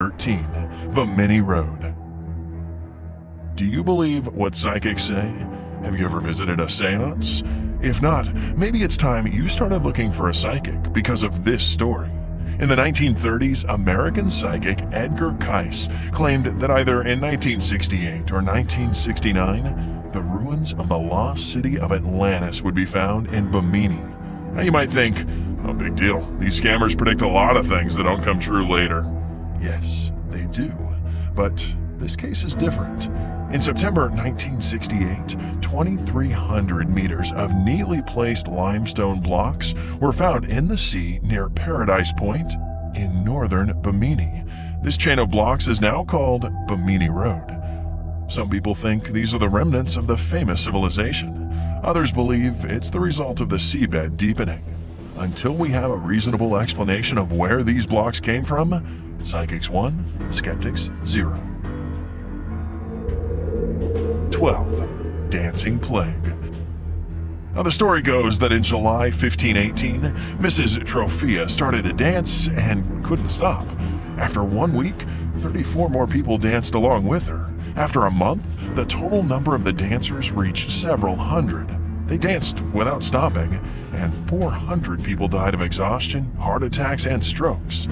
13. Bimini Road. Do you believe what psychics say? Have you ever visited a seance? If not, maybe it's time you started looking for a psychic because of this story. In the 1930s, American psychic Edgar Cayce claimed that either in 1968 or 1969, the ruins of the lost city of Atlantis would be found in Bimini. Now you might think, oh, big deal. These scammers predict a lot of things that don't come true later. Yes, they do. But this case is different. In September 1968, 2,300 meters of neatly placed limestone blocks were found in the sea near Paradise Point in northern Bimini. This chain of blocks is now called Bimini Road. Some people think these are the remnants of the famous civilization. Others believe it's the result of the seabed deepening. Until we have a reasonable explanation of where these blocks came from, Psychics 1, Skeptics 0. 12. Dancing Plague. Now, the story goes that in July 1518, Mrs. Trophia started to dance and couldn't stop. After 1 week, 34 more people danced along with her. After a month, the total number of the dancers reached several hundred. They danced without stopping, and 400 people died of exhaustion, heart attacks, and strokes.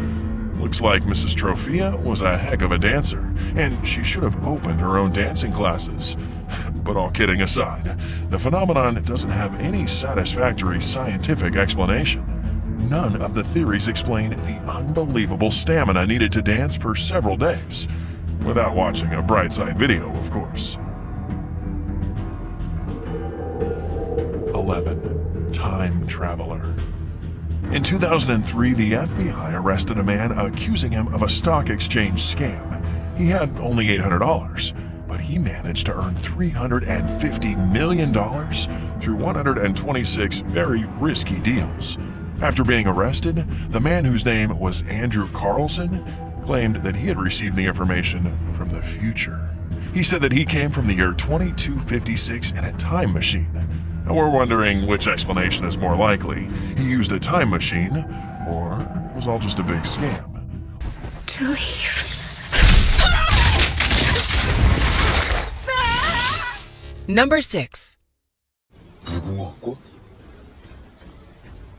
Looks like Mrs. Trophia was a heck of a dancer, and she should have opened her own dancing classes. But all kidding aside, the phenomenon doesn't have any satisfactory scientific explanation. None of the theories explain the unbelievable stamina needed to dance for several days. Without watching a Brightside video, of course. 11. Time Traveler. In 2003, the FBI arrested a man accusing him of a stock exchange scam. He had only $800, but he managed to earn $350 million through 126 very risky deals. After being arrested, the man, whose name was Andrew Carlson, claimed that he had received the information from the future. He said that he came from the year 2256 in a time machine. Now we're wondering which explanation is more likely. He used a time machine, or it was all just a big scam. To leave. Number 6. 무궁화꽃?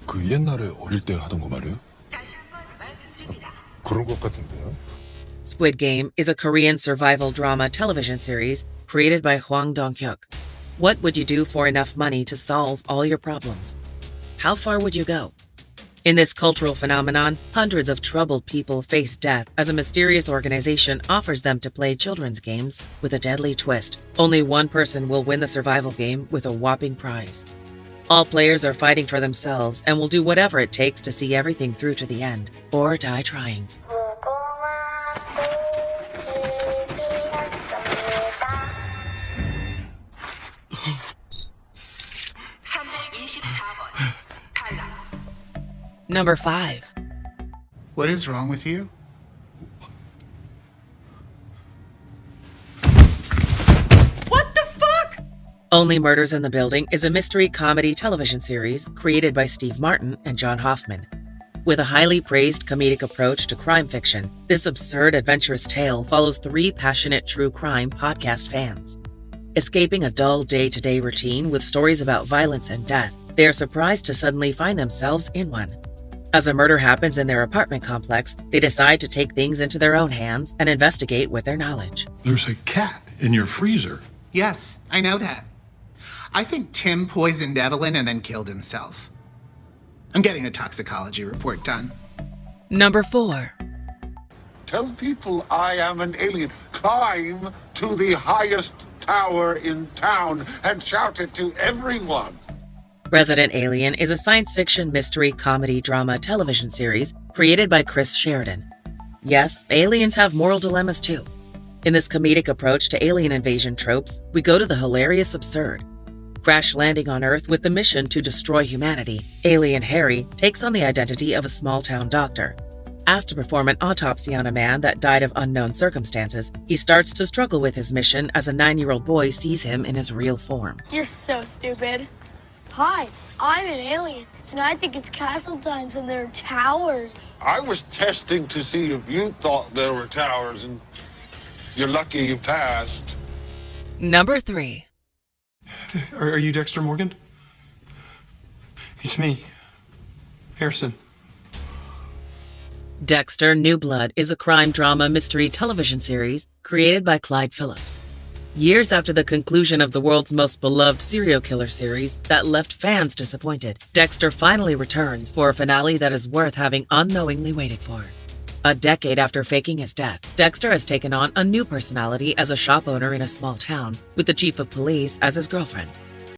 그 옛날에 어릴 때 하던 거 말이에요? 그런 것 같은데요? Squid Game is a Korean survival drama television series created by Hwang Dong-hyuk. What would you do for enough money to solve all your problems? How far would you go? In this cultural phenomenon, hundreds of troubled people face death as a mysterious organization offers them to play children's games with a deadly twist. Only one person will win the survival game with a whopping prize. All players are fighting for themselves and will do whatever it takes to see everything through to the end, or die trying. Number 5. What is wrong with you? What the fuck? Only Murders in the Building is a mystery comedy television series created by Steve Martin and John Hoffman. With a highly praised comedic approach to crime fiction, this absurd adventurous tale follows 3 passionate true crime podcast fans. Escaping a dull day-to-day routine with stories about violence and death, they are surprised to suddenly find themselves in one. As a murder happens in their apartment complex, they decide to take things into their own hands and investigate with their knowledge. There's a cat in your freezer. Yes, I know that. I think Tim poisoned Evelyn and then killed himself. I'm getting a toxicology report done. Number 4. Tell people I am an alien. Climb to the highest tower in town and shout it to everyone. Resident Alien is a science fiction mystery comedy drama television series created by Chris Sheridan. Yes, aliens have moral dilemmas too. In this comedic approach to alien invasion tropes, we go to the hilarious absurd. Crash landing on Earth with the mission to destroy humanity, Alien Harry takes on the identity of a small-town doctor. Asked to perform an autopsy on a man that died of unknown circumstances, he starts to struggle with his mission as a 9-year-old boy sees him in his real form. You're so stupid. Hi, I'm an alien, And I think it's castle times and there are towers. I was testing to see if you thought there were towers, and you're lucky you passed. Number 3. Are you Dexter Morgan? It's me, Harrison. Dexter New Blood is a crime drama mystery television series created by Clyde Phillips. Years after the conclusion of the world's most beloved serial killer series that left fans disappointed, Dexter finally returns for a finale that is worth having unknowingly waited for. A decade after faking his death, Dexter has taken on a new personality as a shop owner in a small town, with the chief of police as his girlfriend.